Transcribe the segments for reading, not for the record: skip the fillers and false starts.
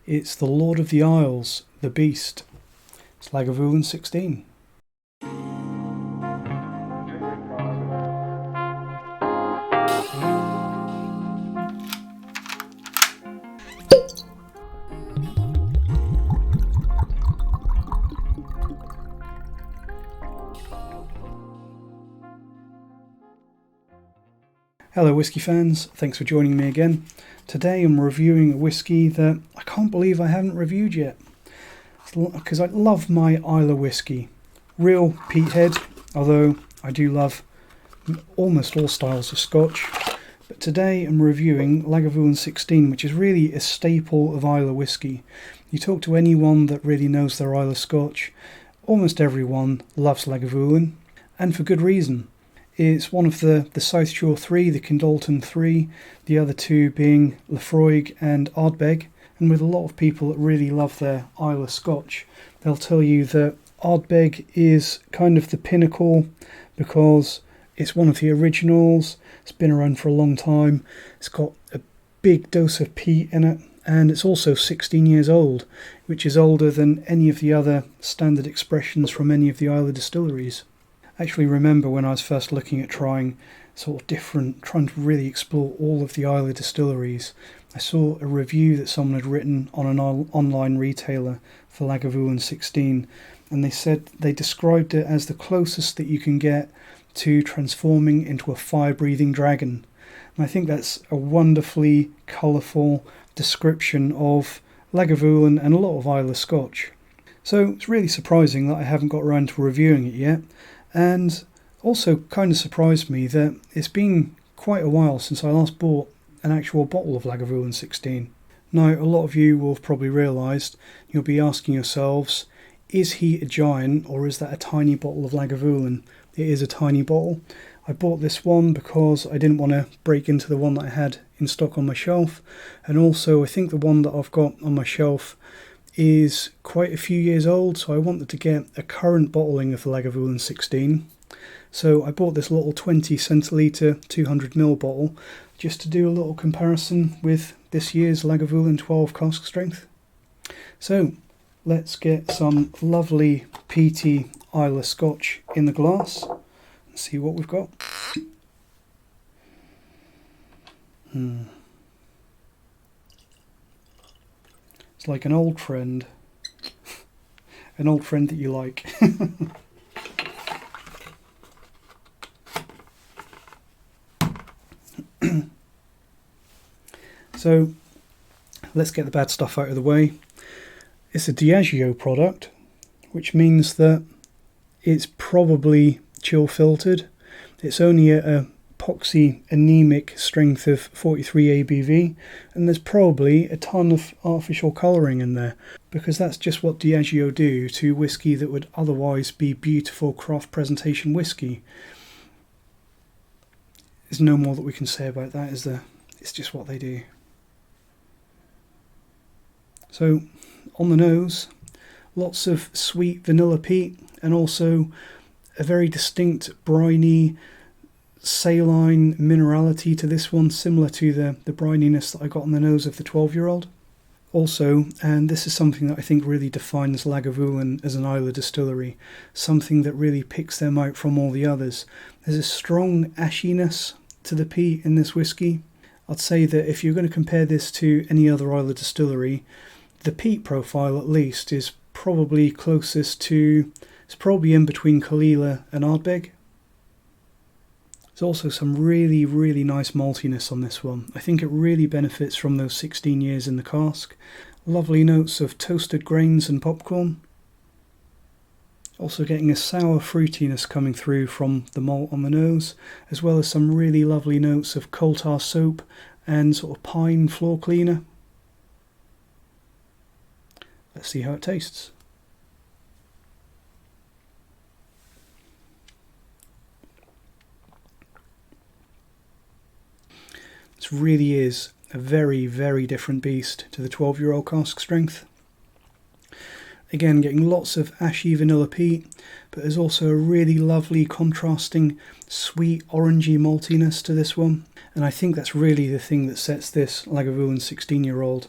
It's the Lord of the Isles, the Beast. It's Lagavulin 16. Hello whiskey fans, thanks for joining me again. Today I'm reviewing a whiskey that I can't believe I haven't reviewed yet, because I love my Islay whiskey. Real peathead, although I do love almost all styles of Scotch. But today I'm reviewing Lagavulin 16, which is really a staple of Islay whiskey. You talk to anyone that really knows their Islay Scotch, almost everyone loves Lagavulin, and for good reason. It's one of the South Shore 3, the Kindleton 3, the other two being Laphroaig and Ardbeg. And with a lot of people that really love their Islay Scotch, they'll tell you that Ardbeg is kind of the pinnacle because it's one of the originals, it's been around for a long time, it's got a big dose of peat in it, and it's also 16 years old, which is older than any of the other standard expressions from any of the Islay distilleries. I actually remember when I was first looking at trying sort of different, trying to really explore all of the Islay distilleries, I saw a review that someone had written on an online retailer for Lagavulin 16, and they said they described it as the closest that you can get to transforming into a fire-breathing dragon. And I think that's a wonderfully colourful description of Lagavulin and a lot of Islay Scotch. So it's really surprising that I haven't got around to reviewing it yet. And also kind of surprised me that it's been quite a while since I last bought an actual bottle of Lagavulin 16. Now, a lot of you will have probably realised, you'll be asking yourselves, is he a giant or is that a tiny bottle of Lagavulin? It is a tiny bottle. I bought this one because I didn't want to break into the one that I had in stock on my shelf, and also I think the one that I've got on my shelf is quite a few years old, so I wanted to get a current bottling of the Lagavulin 16. So I bought this little 20 centilitre 200ml bottle just to do a little comparison with this year's Lagavulin 12 cask strength. So let's get some lovely peaty Islay Scotch in the glass and see what we've got. It's like an old friend. An old friend that you like. So, let's get the bad stuff out of the way. It's a Diageo product, which means that it's probably chill filtered. It's only at a epoxy anemic strength of 43 ABV, and there's probably a ton of artificial colouring in there, because that's just what Diageo do to whiskey that would otherwise be beautiful craft presentation whiskey. There's no more that we can say about that, is there? It's just what they do. So, on the nose, lots of sweet vanilla peat, and also a very distinct briny saline minerality to this one, similar to the brininess that I got on the nose of the 12-year-old. Also, and this is something that I think really defines Lagavulin as an Islay distillery, something that really picks them out from all the others. There's a strong ashiness to the peat in this whiskey. I'd say that if you're going to compare this to any other Islay distillery, the peat profile at least is probably closest to, it's probably in between Caol and Ardbeg. There's also some really, really nice maltiness on this one. I think it really benefits from those 16 years in the cask. Lovely notes of toasted grains and popcorn. Also getting a sour fruitiness coming through from the malt on the nose, as well as some really lovely notes of coal tar soap and sort of pine floor cleaner. Let's see how it tastes. This really is a very, very different beast to the 12-year-old cask strength. Again, getting lots of ashy vanilla peat, but there's also a really lovely contrasting sweet orangey maltiness to this one. And I think that's really the thing that sets this Lagavulin 16-year-old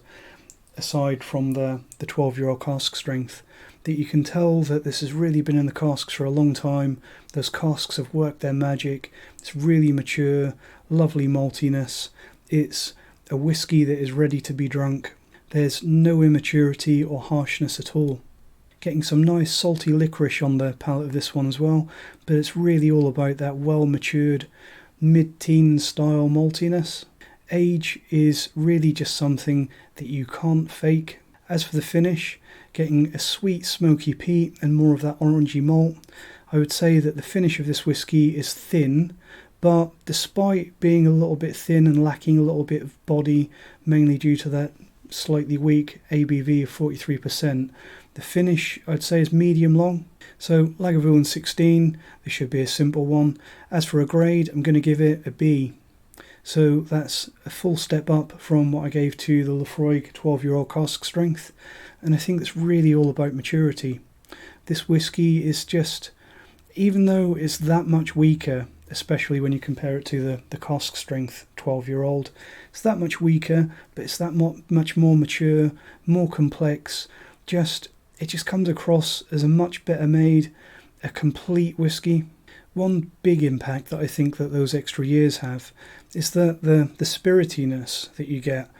aside from the 12-year-old cask strength, that you can tell that this has really been in the casks for a long time. Those casks have worked their magic. It's really mature, lovely maltiness. It's a whiskey that is ready to be drunk. There's no immaturity or harshness at all. Getting some nice salty licorice on the palate of this one as well, but it's really all about that well-matured mid-teen style maltiness. Age is really just something that you can't fake. As for the finish, getting a sweet smoky peat and more of that orangey malt, I would say that the finish of this whiskey is thin, but despite being a little bit thin and lacking a little bit of body, mainly due to that slightly weak ABV of 43%, the finish I'd say is medium long. So Lagavulin 16, this should be a simple one. As for a grade, I'm going to give it a B. So that's a full step up from what I gave to the Laphroaig 12-year-old cask strength, and I think that's really all about maturity. This whiskey is just, even though it's that much weaker, especially when you compare it to the cask strength 12-year-old, it's that much weaker, but it's that much more mature, more complex. It just comes across as a much better made, a complete whiskey. One big impact that I think that those extra years have is that the spiritiness that you get,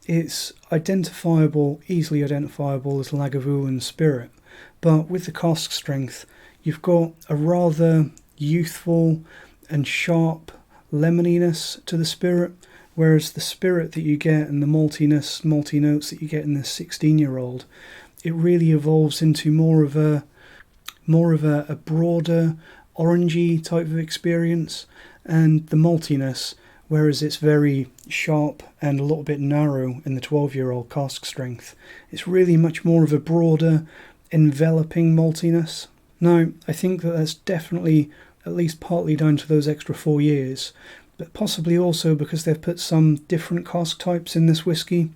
it's identifiable, easily identifiable as Lagavulin spirit, but with the cask strength, you've got a rather youthful and sharp lemoniness to the spirit, whereas the spirit that you get and the malty notes that you get in the 16-year-old, it really evolves into more of a broader orangey type of experience, and the maltiness, whereas it's very sharp and a little bit narrow in the 12-year-old cask strength, it's really much more of a broader, enveloping maltiness. Now, I think that that's definitely at least partly down to those extra 4 years, but possibly also because they've put some different cask types in this whiskey.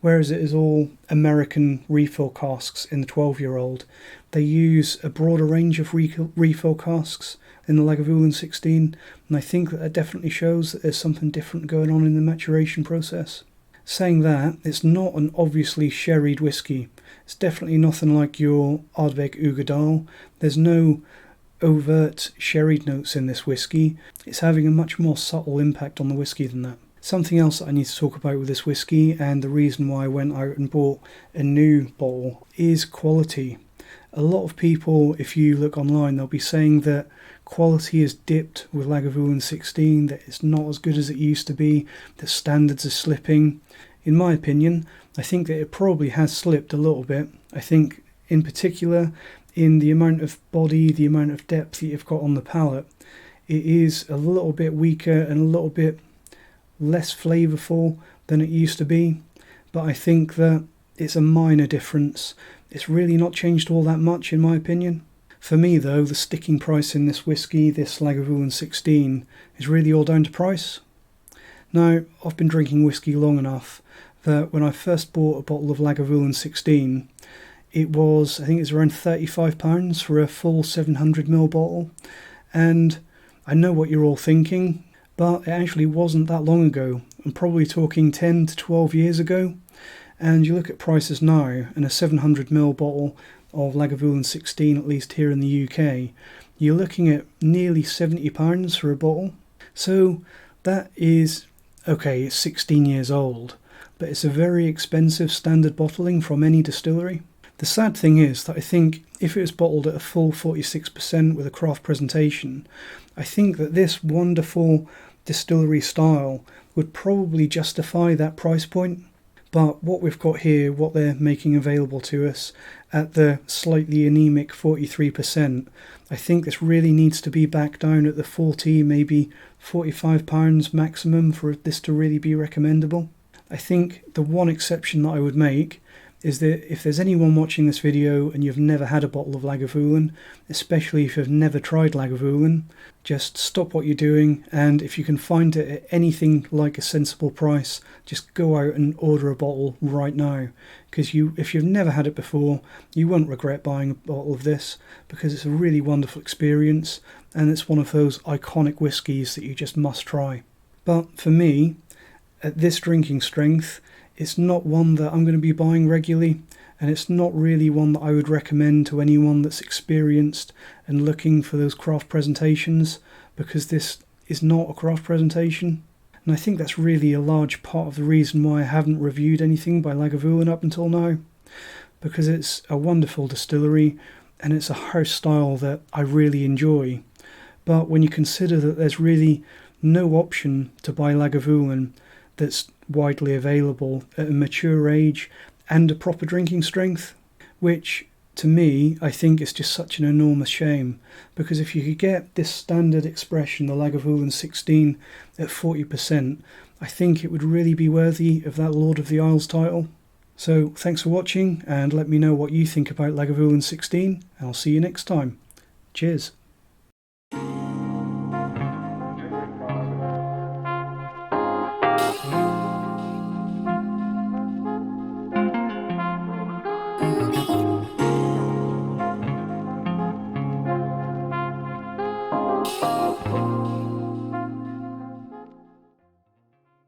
Whereas it is all American refill casks in the 12-year-old, they use a broader range of refill casks in the Lagavulin 16, and I think that definitely shows that there's something different going on in the maturation process. Saying that, it's not an obviously sherried whiskey. It's definitely nothing like your Ardbeg Ugadal. There's no overt sherried notes in this whiskey. It's having a much more subtle impact on the whiskey than that. Something else that I need to talk about with this whiskey, and the reason why I went out and bought a new bottle, is quality. A lot of people, if you look online, they'll be saying that quality is dipped with Lagavulin 16, that it's not as good as it used to be, that standards are slipping. In my opinion, I think that it probably has slipped a little bit. I think in particular in the amount of body, the amount of depth that you've got on the palate, it is a little bit weaker and a little bit less flavourful than it used to be, but I think that it's a minor difference. It's really not changed all that much in my opinion. For me though, the sticking price in this whiskey, this Lagavulin 16, is really all down to price. Now, I've been drinking whiskey long enough that when I first bought a bottle of Lagavulin 16, it was, I think it's around £35 for a full 700ml bottle, and I know what you're all thinking, but it actually wasn't that long ago. I'm probably talking 10 to 12 years ago, and you look at prices now, and a 700ml bottle of Lagavulin 16, at least here in the UK, you're looking at nearly £70 for a bottle. So that is, okay, it's 16 years old, but it's a very expensive standard bottling from any distillery. The sad thing is that I think if it was bottled at a full 46% with a craft presentation, I think that this wonderful distillery style would probably justify that price point. But what we've got here, what they're making available to us at the slightly anemic 43%, I think this really needs to be back down at the 40, maybe £45 maximum for this to really be recommendable. I think the one exception that I would make is that if there's anyone watching this video and you've never had a bottle of Lagavulin, especially if you've never tried Lagavulin, just stop what you're doing, and if you can find it at anything like a sensible price, just go out and order a bottle right now, because if you've never had it before, you won't regret buying a bottle of this, because it's a really wonderful experience, and it's one of those iconic whiskies that you just must try. But for me, at this drinking strength, it's not one that I'm going to be buying regularly, and it's not really one that I would recommend to anyone that's experienced and looking for those craft presentations, because this is not a craft presentation. And I think that's really a large part of the reason why I haven't reviewed anything by Lagavulin up until now, because it's a wonderful distillery and it's a house style that I really enjoy. But when you consider that there's really no option to buy Lagavulin that's widely available at a mature age and a proper drinking strength, which to me I think is just such an enormous shame, because if you could get this standard expression, the Lagavulin 16 at 40%, I think it would really be worthy of that Lord of the Isles title. So thanks for watching, and let me know what you think about Lagavulin 16, and I'll see you next time. Cheers.